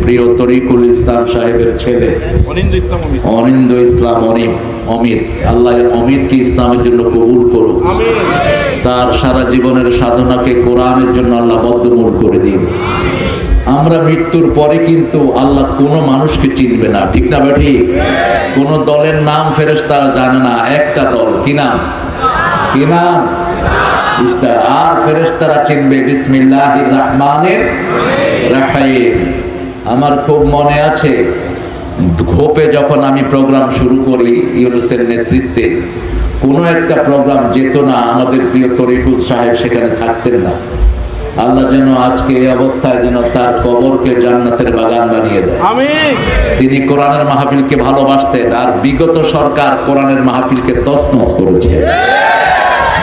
প্রিয় তরিকুল ইসলাম সাহেবের ছেলে অনিন্দ ইসলাম অমিত। আল্লাহ অমিতকে ইসলামের জন্য কবুল করুন, তার সারা জীবনের সাধনাকে কোরআনের জন্য আল্লাহ বদ্ধমূল করে দিন। আমরা মৃত্যুর পরে কিন্তু আল্লাহ কোনো মানুষকে চিনবে না, ঠিক না বেঠি? কোন দলের নাম ফেরেশতারা জানে না, একটা দল, কি নাম? কি নাম? আর ফেরেশতারা চিনবে বিসমিল্লাহির রহমানির রহিম। আমার খুব মনে আছে, ঘোপে যখন আমি প্রোগ্রাম শুরু করি ইউনুসের নেতৃত্বে, কোনো একটা প্রোগ্রাম যেত না, আমাদের প্রিয় তরিকুল সাহেব সেখানে থাকতেন না। আল্লাহ যেন আজকে এই অবস্থায় যেন তার কবরকে জান্নাতের বাগান বানিয়ে দেয়। তিনি কোরআনের মাহফিলকে ভালোবাসতেন, আর বিগত সরকার কোরআনের মাহফিলকে তছনছ করেছে।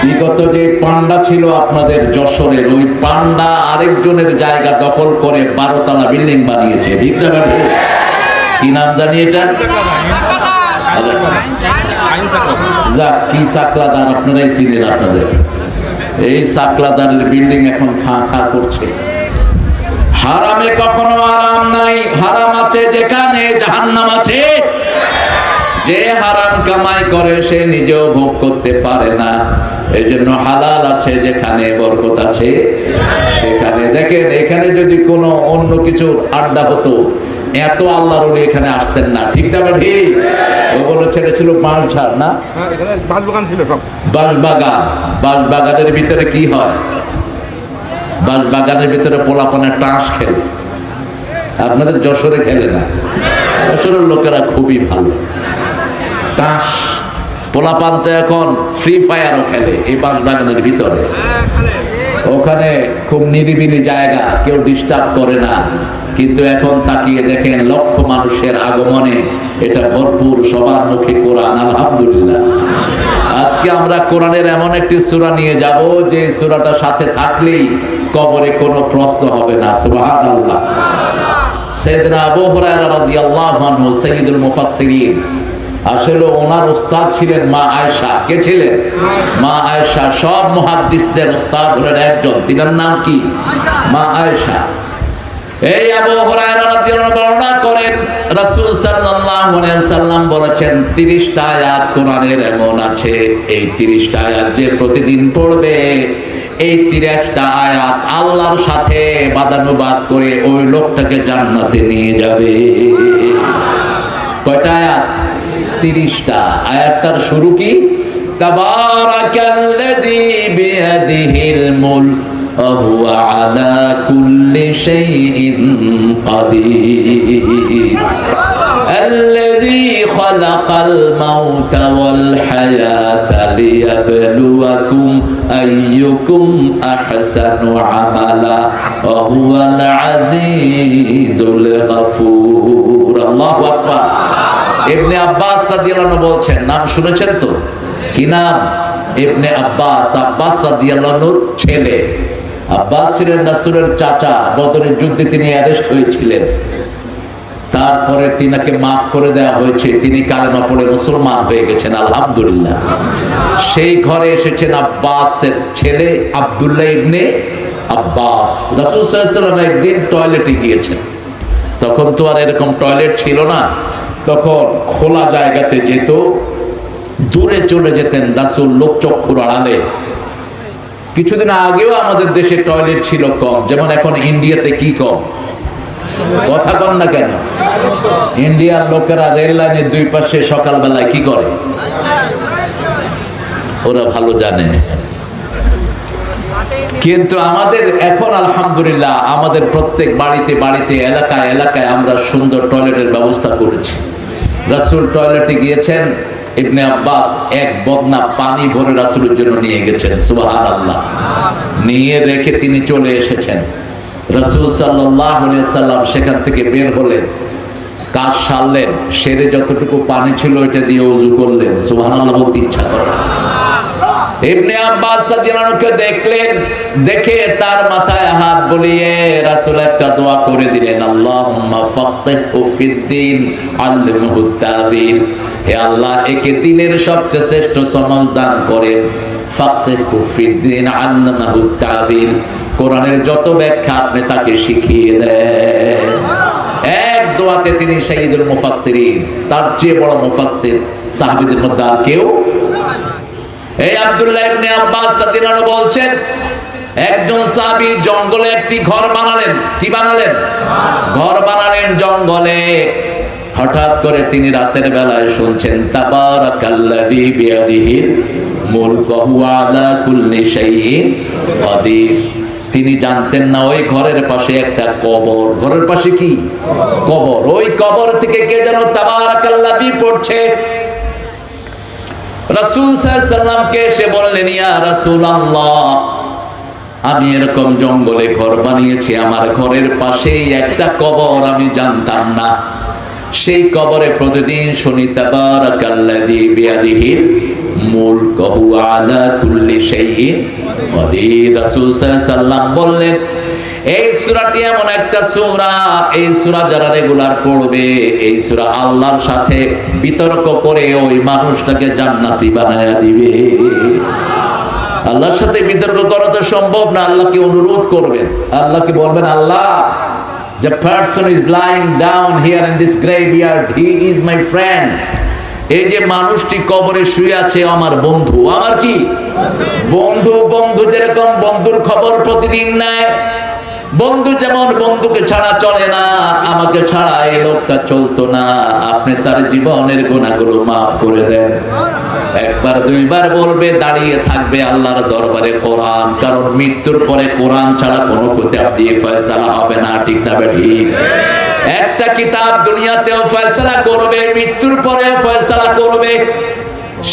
বিগত যে পান্ডা ছিল আপনাদের যশোরের, ওই পান্ডা আরেকজনের জায়গা দখল করে 12 তলা বিল্ডিং বানিয়েছে, ঠিক না? কি নাম জানি এটা? যাক, কি সাকলাদার, আপনারাই চিনেন। আপনাদের এই সাকলাদারের বিল্ডিং এখন খা খা করছে। হারামে কখনো আরাম নাই, হারাম আছে যেখানে জাহান্নাম আছে। যে হারাম কামাই করে সে নিজেও ভোগ করতে পারে না, এই জন্য হালাল আছে যেখানে বরকত আছে সেখানে। দেখেন, এখানে যদি কোনো অন্য কিছু আড্ডা হতো, এত আল্লাহর ওলি এখানে আসতেন না, ঠিক না? ঠিক। ওগুলো ছেড়েছিল বাঁশঝাড়, না বাঁশবাগান ছিল, সব বাঁশবাগান। বাঁশবাগানের ভিতরে কি হয়? বাঁশবাগানের ভিতরে পোলাপানে টাস খেলে। আপনাদের যশোরে খেলে না? যশোরের লোকেরা খুবই ভালো। টাস পোলাপান তো এখন ফ্রি ফায়ারও খেলে এই বাঁশবাগানের ভিতরে। ওখানে খুব নিরিবিলি জায়গা, কেউ ডিস্টার্ব করে না। কিন্তু এখন তাকিয়ে দেখেন, লক্ষ মানুষের আগমনে এটা ভরপুর, সবার মুখে কোরআন। আলহামদুলিল্লাহ, আজকে আমরা কোরআনের এমন একটি সূরা নিয়ে যাব যে সূরাটা সাথে থাকলেই কবরে কোনো প্রশ্ন হবে না। সুবহানাল্লাহ। সাইয়েদনা আবু হুরায়রা রাদিয়াল্লাহু আনহু সাইয়্যিদুল মুফাসসিরিন, আসলে ওনার উস্তাদ ছিলেন মা আয়েশা। কে ছিলেন? মা আয়েশা। সব মুহাদ্দিসদের উস্তাদ হলেন একজন, তিনার নাম কি? মা আয়েশা। এই আবু হুরায়রা রাদিয়াল্লাহু আনহু বর্ণনা করেন, রাসূল সাল্লাল্লাহু আলাইহি ওয়াসাল্লাম বলেছেন, 30টা আয়াত কোরআনের এমন আছে, এই 30টা আয়াত যে প্রতিদিন পড়বে, এই 30টা আয়াত আল্লাহর সাথে বাদানুবাদ করে ওই লোকটাকে জান্নাতে নিয়ে যাবে। কয়টা আয়াত? 30টা। আয়াতটার শুরু কি? তাবারাকাল্লাযী বিয়াদিহিল মুলক ওয়া হুয়া আলা কুল্লি শাইইন কাদির الذي خلق الموت والحياة ليبلوكم أيكم أحسن عملا وهو العزيز الغفور الله أكبر ইবনে আব্বাস রাদিয়াল্লাহু আনহু বলছেন, নাম শুনেছেন তো? কি নাম? ইবনে আব্বাস। আব্বাস রাদিয়াল্লাহু আনহুর ছেলে। আব্বাস ছিলেন রাসূলের চাচা। বদরের যুদ্ধে তিনি অ্যারেস্ট হয়েছিলেন, তারপরে তিনাকে মাফ করে দেওয়া হয়েছে, তিনি কালেমা পড়ে মুসলমান হয়ে গেছেন। আলহামদুলিল্লাহ। সেই ঘরে এসেছেন আব্বাসের ছেলে আব্দুল্লাহ ইবনে আব্বাস। রাসূল সাল্লাল্লাহু আলাইহি ওয়াসাল্লাম একদিন টয়লেটে গিয়েছেন, তখন তো আর এরকম টয়লেট ছিল না, তখন খোলা জায়গাতে যেত, দূরে চলে যেতেন রাসূল লোকচক্ষুর আড়ালে। কিছুদিন আগেও আমাদের দেশে টয়লেট ছিল কম, যেমন এখন ইন্ডিয়াতে কি কম? কথা কন না কেন? ইন্ডিয়ার লোকেরা রেল লাইনের দুই পাশে সকালবেলায় কি করে? ওরা ভালো জানে। কিন্তু আমাদের এখন আলহামদুলিল্লাহ আমাদের প্রত্যেক বাড়িতে বাড়িতে, এলাকায় এলাকায় আমরা সুন্দর টয়লেটের ব্যবস্থা করেছি। রাসূল টয়লেটে গিয়েছেন, ইবনে আব্বাস এক বদনা পানি ভরে রাসূলের জন্য নিয়ে গেছেন। সুবহানাল্লাহ। নিয়ে রেখে তিনি চলে এসেছেন। রাসূল সাল্লাল্লাহু আলাইহি সাল্লাম সেখান থেকে বের হলেন, কাজ সারলেন, সেরে যতটুকু পানি ছিল ওইটা দিয়ে ওযু করলেন। সুবহানাল্লাহ বলতে ইচ্ছা করে। ইবনে আব্বাস রাদিয়াল্লাহু আনহুকে দেখলেন, দেখে তার মাথায় হাত বুলিয়ে রাসূল একটা দোয়া করে দিলেন, আল্লাহুম্মা ফাক্কিহু ফিদ্দীন আল্লিমহু তা'বীর। হে আল্লাহ, একে দ্বীনের সবচেয়ে শ্রেষ্ঠ সমাজ দান করেন। ফাক্কিহু ফিদ্দীন আল্লিমহু তা'বীর, কোরআনের যত ব্যাখ্যা আপনি তাকে শিখিয়ে দেন। ফতোয়াতে তিনি সাইয়্যিদুল মুফাসসিরিন, তার চেয়ে বড় মুফাসসির সাহাবীদের মধ্যে আর কেউ। এই আব্দুল্লাহ ইবনে আব্বাস রাদিয়াল্লাহু আনহু বলছেন, একজন সাহাবী জঙ্গলে একটি ঘর বানালেন। কি বানালেন? ঘর বানালেন জঙ্গলে। হঠাৎ করে তিনি রাতের বেলায় শুনছেন, তাবারাকাল্লাযী বিয়াদিহিল মুলকু ওয়া আলা কুল্লি শাইইন কাদির। তিনি জানতেন না ওই ঘরের পাশে একটা কবর। ঘরের পাশে কি? কবর। ওই কবর থেকে কে যেন তাবারাকাল্লাযী পড়ছে। রাসূল সাল্লাল্লাহু আলাইহি সাল্লামকে এসে বললেন, ইয়া রাসূলুল্লাহ, আমি এরকম জঙ্গলে ঘর বানিয়েছি, আমার ঘরের পাশেই একটা কবর, আমি জানতাম না। সেই কবরে প্রতিদিন শুনি তাবারাকাল্লাযী বিয়াদিহিল মুলকু ওয়া আলা কুল্লি শাইইন কাদির। রাসূল সাল্লাল্লাহু আলাইহি সাল্লাম বললেন, এই সূরাটি এমন একটা সূরা, এই সূরা যারা রেগুলার পড়বে, এই সূরা আল্লাহর সাথে বিতর্ক করে ওই মানুষটাকে জান্নাতি বানায়া দিবে। আল্লাহর সাথে বিতর্ক করা তো সম্ভব না। আল্লাহকে অনুরোধ করবেন, আল্লাহকে বলবেন, আল্লাহ, the person is lying down here in this graveyard, he is my friend. এই যে মানুষটি কবরে শুয়ে আছে আমার বন্ধু। আমার কি বন্ধু? বন্ধু যেরকম বন্ধুর খবর প্রতিদিন নেয়, বন্ধু যেমন বন্ধুকে ছাড়া চলে না, আমাকে ছাড়া এই লোকটা চলতো না। আপনি তার জীবনের গুনাহগুলো মাফ করে দেন। একবার দুইবার বলবে, দাঁড়িয়ে থাকবে আল্লাহর দরবারে কোরআন, কারণ মৃত্যুর পরে কোরআন ছাড়া কোনো কিতাব দিয়ে ফয়সালা হবে না। ঠিক না ঠিক? একটা কিতাব দুনিয়াতেও ফয়সালা করবে, মৃত্যুর পরে ফয়সালা করবে।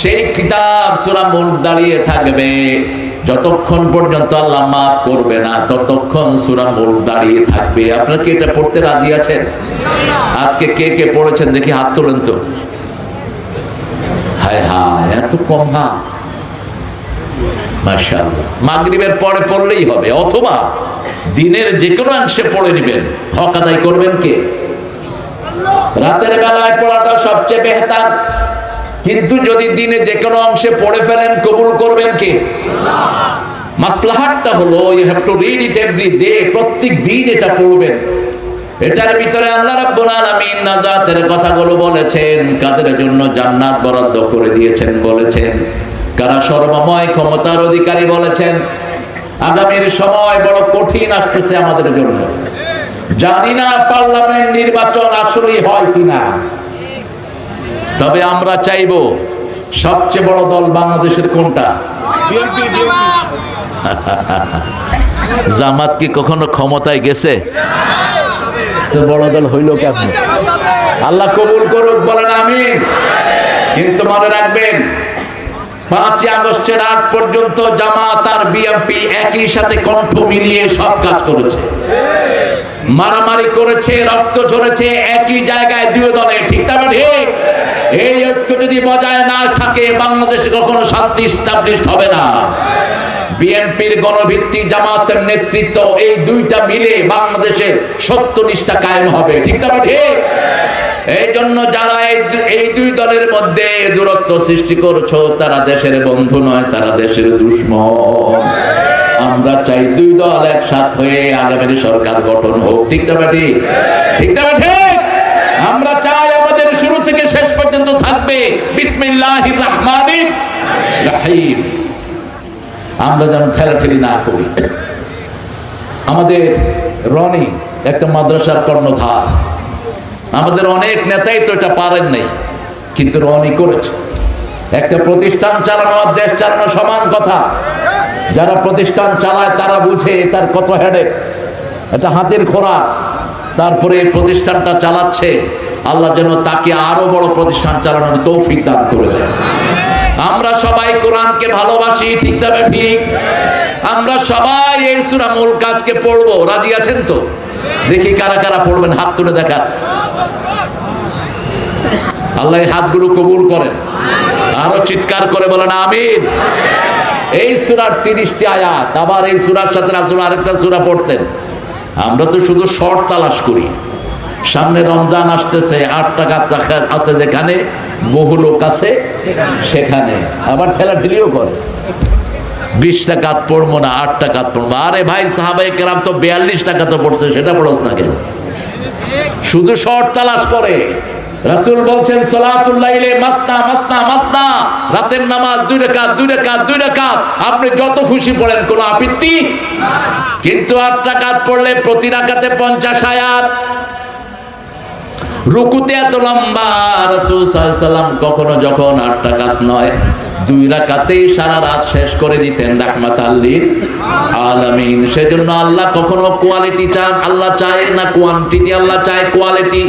সেই কিতাব সূরা মুলক দাঁড়িয়ে থাকবে। যতক্ষণ পর্যন্ত আল্লাহ মাফ করবে না, ততক্ষণ সূরা মুলক দাঁড়িয়ে থাকবে। আপনারা কি এটা পড়তে রাজি আছেন? আজকে কে কে পড়েছেন দেখি হাত তোলেন তো। হায় হায়, এত কম হাত। মাশাআল্লাহ। মাগরিবের পরে পড়লেই হবে, অথবা দিনের যে কোনো অংশে পড়ে নেবেন। হক আদায় করবেন কে? রাতের বেলায় পড়াটা সবচেয়ে বেহতার, কিন্তু যদি দিনে যে কোনো অংশে পড়ে ফেলেন, কবুল করবেন কে? মাসলাহাতটা হলো you have to read it every day. প্রত্যেক দিন এটা পড়বেন। এটার ভিতরে আল্লাহ রাব্বুল আলামিন নাজাতের কথাগুলো বলেছেন, কাদের জন্য জান্নাত বরাদ্দ করে দিয়েছেন বলেছেন, কারা সর্বময় ক্ষমতার অধিকারী বলেছেন। আগামীর সময় বড় কঠিন আসতেছে আমাদের জন্য। জানি না পার্লামেন্ট নির্বাচন আসলেই হয় কিনা, তবে আমরা চাইব সবচেয়ে বড় দল বাংলাদেশের কোনটা? জামাত কি কখনো ক্ষমতায় গেছে? তো বড় দল হইল কেন? আল্লাহ কবুল করুক, বলেন আমিন। কিন্তু মনে রাখবেন, 5ই আগস্টের আগ পর্যন্ত জামাত আর বিএনপি একই সাথে কণ্ঠ মিলিয়ে সব কাজ করেছে, মারামারি করেছে, রক্ত ঝরেছে একই জায়গায় দুই দলে। ঠিক না ঠিক? এই ঐক্য যদি বজায় না থাকে, বাংলাদেশে কখনো শান্তি স্থাপিত হবে না। বিএনপির গণভিত্তিক, জামাতের নেতৃত্ব, এই দুইটা মিলে বাংলাদেশের সত্যনিষ্ঠা কায়েম হবে। ঠিক না ঠিক? এই জন্য যারা এই দুই দলের মধ্যে দূরত্ব সৃষ্টি করছো, তারা দেশের বন্ধু নয়, তারা দেশের দুশমন। আমরা চাই দুই দল একসাথ হয়ে আগামী সরকার গঠন হোক। ঠিক না ঠিক? ঠিক না ঠিক? আমরা চাই আমাদের শুরু থেকে শেষ পর্যন্ত থাকবে বিসমিল্লাহির রহমানির রহিম। আমরা যেন ঠেলাঠেলি না করি। আমাদের রনি একটা মাদ্রাসার কর্ণধার, আমাদের অনেক নেতাই তো এটা পারেন নাই, কিন্তু রনি করেছে। একটা প্রতিষ্ঠান চালানো আর দেশ চালানো সমান কথা। যারা প্রতিষ্ঠান চালায় তারা বুঝে তার কত হেডেক, এটা হাতের খোরাক। তারপরে এই প্রতিষ্ঠানটা চালাচ্ছে, আল্লাহ যেন তাকে আরো বড় প্রতিষ্ঠান চালানোর তৌফিক দান করে দেয়। আমরা সবাই কোরআনকে ভালোবাসি। ঠিক না ঠিক? আমরা সবাই এই সূরা মুলক আজকে পড়বো। রাজি আছেন তো? দেখি কারা কারা পড়বেন, হাত তুলে দেখান। আল্লাহ এই হাতগুলো কবুল করেন। আরো চিৎকার করে বলেন আমিন। এই সূরার 30টি আয়াত। আবার এই সূরার সাথে রাসূল আরেকটা সূরা পড়তেন। আমরা তো শুধু শর্ট তালাশ করি। সামনে রমজান আসতেছে, 8 টাকা আছে যেখানে, বহু লোক আছে সেখানে, আবার ঠেলাঠেলিও করে। 20 টাকা পড়বো না, 8 টাকা পড়বো। আরে ভাই, সাহাবায়ে কেরাম তো 42 টাকা তো পড়ছে, সেটা পড়ছ না কেন? শুধু শর্ট তালাশ করে। রাসূল বলছেন সালাতুল লাইলে মাসনা মাসনা মাসনা, রাতের নামাজ 2 রাকাত 2 রাকাত 2 রাকাত, আপনি যত খুশি পড়েন, কোনো আপত্তি। কিন্তু 8 রাকাত পড়লে প্রতি রাকাতে 50 আয়াত, রুকুতে এত লম্বা। রাসূল সাল্লাল্লাহু আলাইহি ওয়াসাল্লাম কখনো যখন 8 রাকাত নয় 2 রাকাতেই সারা রাত শেষ করে দিতেন রাহমাতাল লিল আলামিন। সেজন্য আল্লাহ কখনো কোয়ালিটি চান, আল্লাহ চায় না কোয়ান্টিটি, আল্লাহ চায় কোয়ালিটি।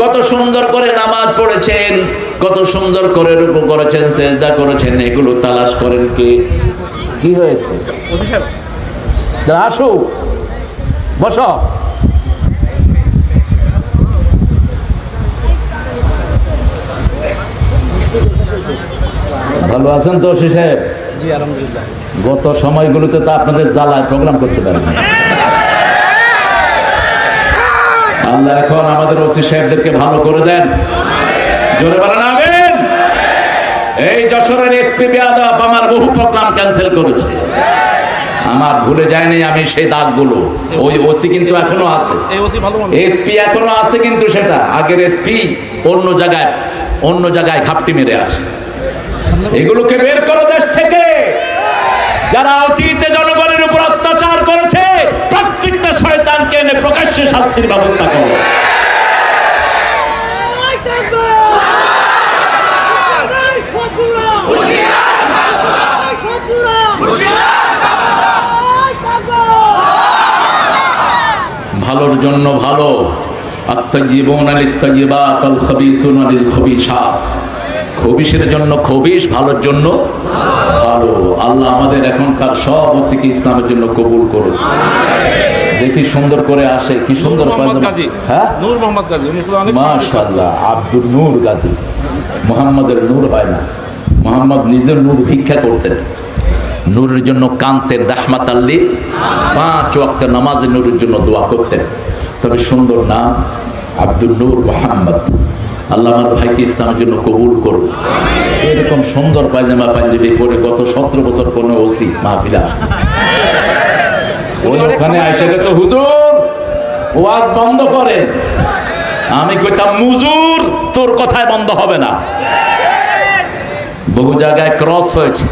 কত সুন্দর করে নামাজ পড়েছেন, কত সুন্দর করে রুকু করেছেন, সিজদা করেছেন, এগুলো তালাশ করেন কি হয়েছে? আসো বসো। ভালো আছেন তো ওসি সাহেব? জি আলহামদুলিল্লাহ। গত সময়গুলোতে তো আপনাদের জ্বালায় প্রোগ্রাম করতে পারেন। আল্লাহ এখন আমাদের ওসি সাহেবদেরকে ভালো করে দেন, জোরে বলেন আমিন। এই যশোরের এসপি বেয়াদব আমার বহু প্রোগ্রাম ক্যান্সেল করেছে, আমার ভুলে যায়নি আমি সেই দাগগুলো। ওই ওসি কিন্তু এখনো আছে, এসপি এখনো আছে, কিন্তু সেটা আগের এসপি অন্য জায়গায় খাপটি মেরে আছে। এগুলোকে বের করো দেশ থেকে। যারা অতীতে জনগণের উপর অত্যাচার করেছে, প্রত্যেকটা শয়তানকে এনে প্রকাশ্যে শাস্তির ব্যবস্থা করো। ভালোর জন্য ভালো, আত্তাইয়িবুনা লিত্তাইয়িবাত ওয়াল খাবিসুনা লিল খাবিসাত। খবিশের জন্য খবিশ, ভালোর জন্য ভালো। আল্লাহ আমাদের এখনকার সব ওসিকে ইসলামের জন্য কবুল করুন। দেখি সুন্দর করে আসে, কি সুন্দর। হ্যাঁ, নূর মোহাম্মদ গাজী, মাশাআল্লাহ। আব্দুল নূর গাজী, মুহাম্মদের নূর হয় না, মুহাম্মদ নিজের নূর ভিক্ষা করতেন, নূরের জন্য কাঁদতেন, রাহমাতাল লিল। 5 ওয়াক্ত নামাজে নূরের জন্য দোয়া করতেন। তবে সুন্দর নাম আব্দুল নূর মুহাম্মদ। আল্লাহ আমার ভাইকে ইসলামের জন্য কবুল করুন। এরকম সুন্দর পায়জামা পাঞ্জাবি পরে গত 17 বছর কোনো ওসি মাহফিলা ওখানে আইসা তো হুজুর ওয়াজ বন্ধ করে, আমি কইতাম মুজুর তোর কথায় বন্ধ হবে না। বহু জায়গায় ক্রস হয়েছে,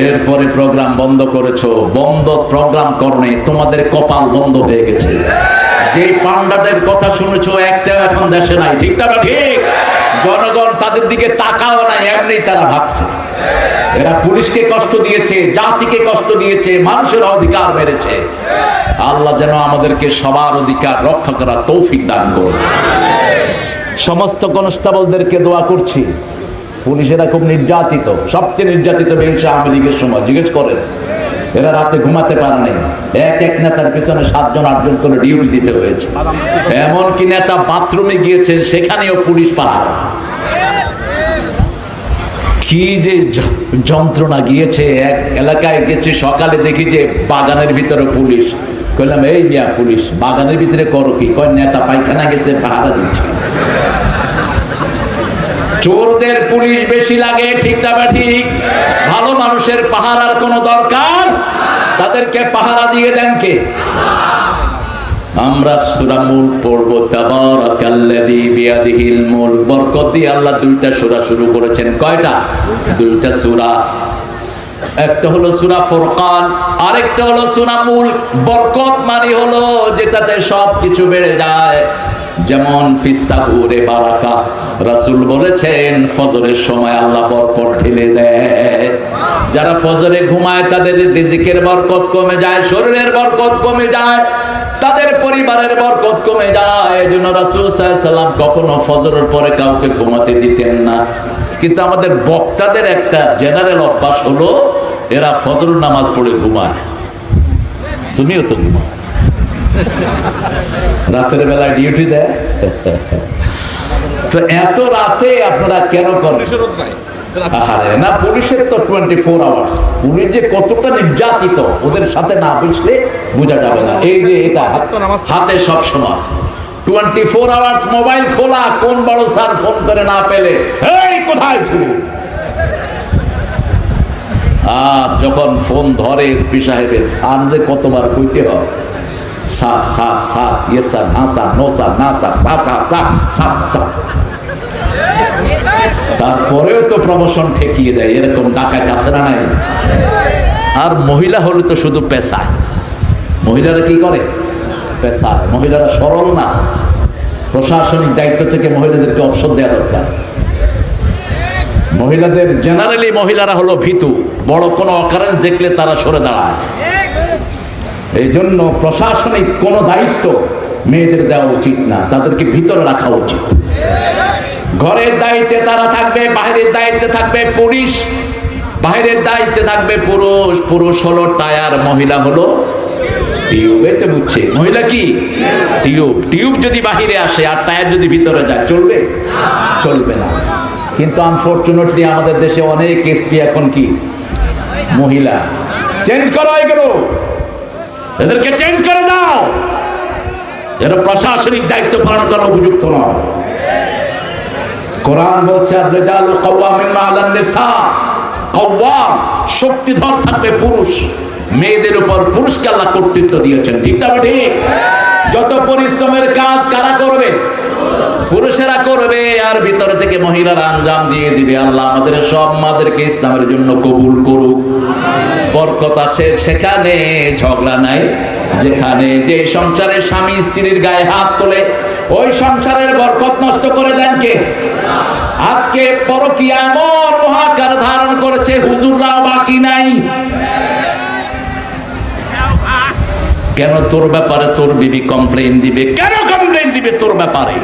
এরপরে প্রোগ্রাম বন্ধ করেছো। বন্ধ প্রোগ্রাম করনে, তোমাদের কপাল বন্ধ হয়ে গেছে। যে পান্ডাদের কথা শুনেছো একটাও এখন দেশে নাই, ঠিক না? ঠিক। জনগণ তাদের দিকে তাকাও নাই, এমনি তারা ভাগছে। এরা পুলিশকে কষ্ট দিয়েছে, জাতিকে কষ্ট দিয়েছে, মানুষের অধিকার মেরেছে। আল্লাহ যেন আমাদেরকে সবার অধিকার রক্ষা করার তৌফিক দান করুন। সমস্ত কনস্টেবলদেরকে দোয়া করছি। পুলিশেরা খুব নির্যাতিত, সবচেয়ে নির্যাতিত বেশি আওয়ামী লীগের সময়। জিজ্ঞেস করেন, এরা রাতে ঘুমাতে পারে নাই। এক নেতার পিছনে 7 জন 8 জন করে ডিউটি দিতে হয়েছে। এমনকি নেতা বাথরুমে গিয়েছেন, সেখানেও পুলিশ পাহারা। কি যে যন্ত্রণা গিয়েছে। এক এলাকায় গেছে, সকালে দেখি যে বাগানের ভিতরে পুলিশ। কইলাম, এই মিয়া পুলিশ বাগানের ভিতরে করো কি? কয় নেতা পায়খানা গেছে, পাহারা দিচ্ছে। চোরদের পুলিশ বেশি লাগে, ঠিক না? ঠিক। ভালো মানুষের পাহারার কোনো দরকার, তাদেরকে পাহারা দিয়ে দেন কে? আমরা সূরা মুলক পড়ব। তাবারাকাল্লাযী বিয়াদিহিল মুলক। বরকত দিয়ে আল্লাহ 2টা সূরা শুরু করেছেন। কয়টা? 2টা সূরা। একটা হলো সূরা ফুরকান, আরেকটা হলো সূরা মুলক। বরকত মানে হলো যেটাতে সবকিছু বেড়ে যায়। যেমন ফিসাহুরে বারাকা, রাসূল বলেছেন ফজরের সময় আল্লাহ বরকত ঢেলে দেয়। যারা ফজরে ঘুমায় তাদের রিজিকের বরকত কমে যায়, শরীরের বরকত কমে যায়, তাদের পরিবারের বরকত কমে যায়। এজন্য রাসূল সাল্লাল্লাহু আলাইহি ওয়াসাল্লাম কখনো ফজরের পরে কাউকে ঘুমাতে দিতেন না। কিন্তু আমাদের বক্তাদের একটা জেনারেল অভ্যাস হলো, এরা ফজরের নামাজ পড়ে ঘুমায়। তুমিও তো ঘুমাও, রাতের বেলায় ডিউটি দেয়। তো এত রাতে আপনারা কেন করেন? আরে না, পুলিশের তো 24 আওয়ার্স। পুলিশ যে কতটা নির্যাতিত, ওদের সাথে না বুঝলে বোঝা যাবে না। এই যে এটা হাতে সব সময় 24 আওয়ার্স মোবাইল খোলা, কোন বড় স্যার ফোন করে না পেলে এই কোথায় ছিল। আর যখন ফোন ধরে এসপি সাহেবের, স্যার যে কতবার কইতে হয়, sir sir sir, yes sir, না স্যার, নো স্যার, না sir, sir sir sir sir sir. তারপরেও তো প্রমোশন ঠেকিয়ে দেয়, এরকম ডাকাত আছে না নাই? আর মহিলা হলে তো শুধু পেশা। মহিলারা কি করে? পেশা। মহিলারা সরল না। প্রশাসনিক দায়িত্ব থেকে মহিলাদেরকে অবসর দেওয়া দরকার। মহিলাদের জেনারেলি মহিলারা হলো ভীতু, বড় কোনো অকারেন্স দেখলে তারা সরে দাঁড়ায়। এই জন্য প্রশাসনিক কোনো দায়িত্ব মেয়েদের দেওয়া উচিত না, তাদেরকে ভিতরে রাখা উচিত। ঘরের দায়িত্বে তারা থাকবে, বাইরের দায়িত্বে থাকবে পুলিশ, বাইরের দায়িত্বে থাকবে পুরুষ। পুরুষ হলো টায়ার, মহিলা হলো টিউব। এতে বুঝছে মহিলা কি? টিউব। টিউব যদি বাহিরে আসে আর টায়ার যদি ভিতরে যায়, চলবে? চলবে না। কিন্তু আনফরচুনেটলি আমাদের দেশে অনেক এসপি এখন কি মহিলা। চেঞ্জ করা হয়ে গেল, এদেরকে চেঞ্জ করে দাও। এরা প্রশাসনিক দায়িত্ব পালন করার উপযুক্ত নয়। কোরআন বলছে আর-রিজালু কাওয়ামুন আলান নিসা, কাওয়াম শক্তিধর থাকবে পুরুষ, মেয়েদের উপর পুরুষকে আল্লাহ কর্তৃত্ব দিয়েছেন। ঠিক না ঠিক? যত পরিশ্রমের কাজ কারা করবে? পুরুষেরা করবে, আর ভিতরে থেকে মহিলারা আঞ্জাম দিয়ে দিবে। আল্লাহ আমাদের সব মাদেরকে ইসলামের জন্য কবুল করুক। বরকত আছে সেখানে, ঝগড়া নাই যেখানে। যে সংসারের স্বামী স্ত্রীর গায়ে হাত তোলে, ওই সংসারের বরকত নষ্ট করে দেন কে? আজকে পরকীয়া এমন মহাকার ধারণ করেছে, হুজুররাও বাকি নাই। কেন? তোর ব্যাপারে তোর বিবি কমপ্লেইন দিবে। কেন কমপ্লেইন দিবে তোর ব্যাপারে?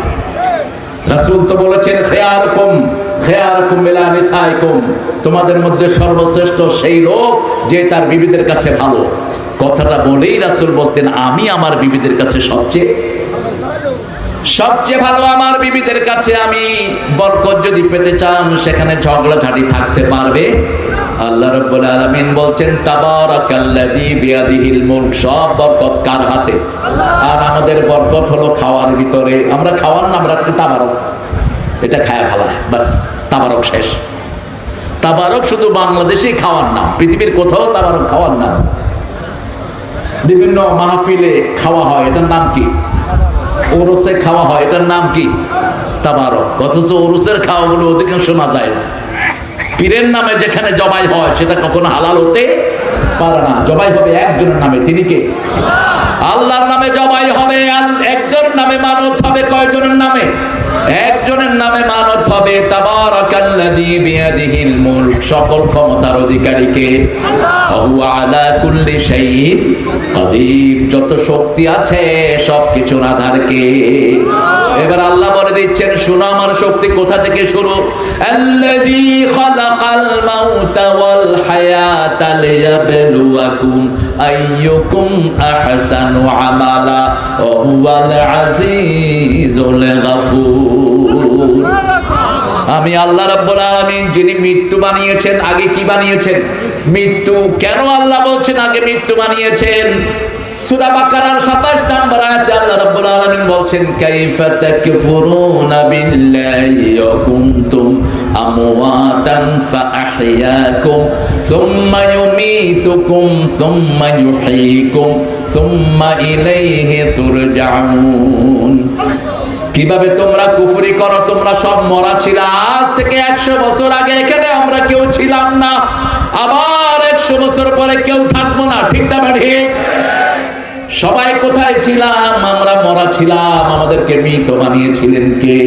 রাসূল তো বলেছেন খেয়ারকুম বিলা নিসাইকুম, তোমাদের মধ্যে সর্বশ্রেষ্ঠ সেই লোক যে তার বিবিদের কাছে ভালো। কথাটা বলেই রাসূল বলতেন, আমি আমার বিবিদের কাছে সবচেয়ে ভালো আমার বিবিদের কাছে আমি। বরকত যদি পেতে চান, সেখানে ঝগড়াঝাটি থাকতে পারবে। আল্লাহ রাব্বুল আলামিন বলছেন তাবারাকাল্লাযী বিয়াদিহিল মুলক, সব বরকত কার হাতে? আর আমাদের বরকত হলো খাওয়ার ভিতরে। আমরা খাওয়ার নাম রাখছি তাবারক, এটা খায়া ফেলায়, বাস তাবারক শেষ। তাবারক শুধু বাংলাদেশেই খাওয়ার নাম, পৃথিবীর কোথাও তাবারক খাওয়ার নাম। বিভিন্ন মাহফিলে খাওয়া হয়, এটার নাম কি? ওরসে খাওয়া হয়, এটার নাম কি? তাবারক। অথচ ওরসের খাওয়াগুলো অধিকাংশ না যায়। পীরের নামে যেখানে জবাই হয় সেটা কখনো হালাল হতে পারে না। জবাই হবে একজনের নামে, তিনি কে? আল্লাহর নামে জবাই হবে। একজন নামে মানত হবে। কয়জনের নামে? একজনের নামে মানত হবে। তাবারাকাল্লাযী বিয়াদিহিল মুলক, সকল ক্ষমতার অধিকারী কে? ওয়া হুয়া আলা কুল্লি শাইইন কাদির, যত শক্তি আছে সবকিছুর আধার কে? এবার আল্লাহ বলে দিচ্ছেন, শুনো আমার শক্তি কোথা থেকে শুরু। আল্লাযী খালাকাল মাউতা ওয়াল হায়াতা লিয়াবলুয়াকুম আইয়ুকুম আহসানু আমালা ওয়া হুয়াল আজিজুল গাফুর। আমি আল্লাহ রাব্বুল আলামিন, যিনি মৃত্যু বানিয়েছেন। আগে কি বানিয়েছেন? মৃত্যু। কেন আল্লাহ বলছেন আগে মৃত্যু বানিয়েছেন? সূরা বাকারার 27 নম্বর আয়াতে আল্লাহ রাব্বুল আলামিন বলছেন, কাইফা তাকফুরুনা বিল্লাহি ওয়া কুনতুম আমওয়াতান ফাআহইয়াকুম সুম্মা ইউমীতুকুম সুম্মা ইউহয়ীকুম সুম্মা ইলাইহি তুরজাউন। কিভাবে তোমরা কুফরি করো? তোমরা সব মরা ছিল। আজ থেকে 100 বছর আগে এখানে আমরা কেউ ছিলাম না, আবার 100 বছর পরে কেউ থাকবো না। ঠিক না ঠিক? সবাই কোথায় ছিলাম? আমরা মরা ছিলাম। আমাদেরকে মৃত বানিয়েছিলেন কে?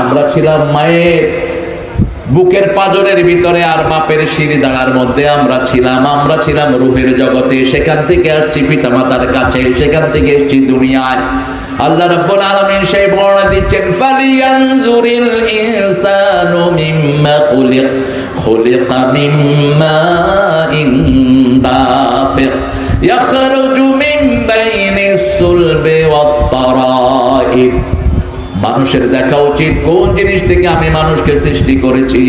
আমরা ছিলাম মায়ের বুকের পাঁজরের ভিতরে আর বাপের শিরি দাঁড়ার মধ্যে আমরা ছিলাম রূহের জগতে। সেখান থেকে আসছি পিতামাতার কাছে, সেখান থেকে এসছি দুনিয়ায়। আল্লাহ রাব্বুল আলামিন সেই বর্ণনা দিচ্ছেন, ফালিয়ানজুরিল ইনসানু মিম্মা খুলিক, খুলিকা মিম্মা দাফিক ইয়াখরুজু মিন বাইনিস সুলবি ওয়াত তারাইব। মানুষের দেখা উচিত কোন জিনিস থেকে আমি মানুষকে সৃষ্টি করেছি।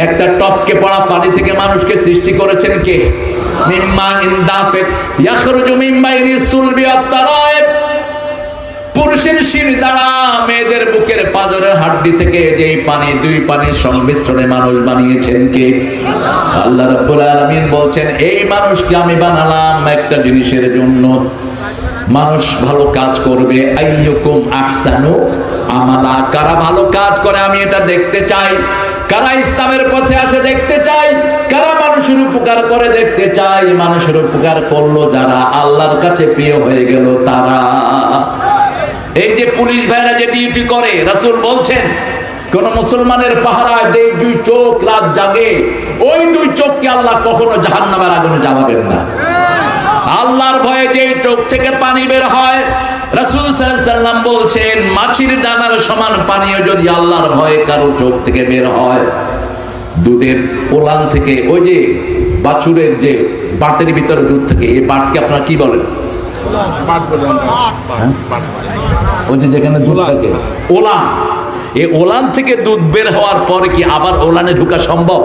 একটা টপকে পড়া পানি থেকে মানুষকে সৃষ্টি করেছেন কে? মিম্মা ইন দাফিক ইয়াখরুজু মিন বাইনিস সুলবি ওয়াত তারাইব। পুরুষের শির দ্বারা মেয়েদের বুকের পাঁজরের হাড্ডি থেকে যেই পানি, দুই পানির সংমিশ্রণে মানুষ বানিয়েছেন কে? আল্লাহ রাব্বুল আলামিন বলছেন এই মানুষকে আমি বানালাম একটা জিনিসের জন্য, মানুষ ভালো কাজ করবে। আইয়ুকুম আহসানু আমালা, কারা ভালো কাজ করে আমি এটা দেখতে চাই, কারা ইসলামের পথে আসে দেখতে চাই, কারা মানুষের উপকার করে দেখতে চাই। মানুষের উপকার করলো যারা, আল্লাহর কাছে প্রিয় হয়ে গেল তারা। এই যে পুলিশ ভাইরা যে ডিউটি করে, রাসূল বলছেন কোন মুসলমানের পাহারায় যে দুই চোখ রাত জাগে, ওই দুই চোখকে আল্লাহ কখনো জাহান্নামের আগুনে জ্বালাবেন না। আল্লাহর ভয়ে যে চোখ থেকে পানি বের হয়, রাসূল সাল্লাল্লাহু আলাইহি সাল্লাম বলছেন মাছির ডানার সমান পানিও যদি আল্লাহর ভয়ে কারো চোখ থেকে বের হয়, দুধের ওলান থেকে, ওই যে বাছুরের যে বাটের ভিতরে দুধ থেকে, এই বাটকে আপনারা কি বলেন? ওই যে যেখানে দুধ থাকে, ওলান। এই ওলান থেকে দুধ বের হওয়ার পরে কি আবার ওলানে ঢোকা সম্ভব?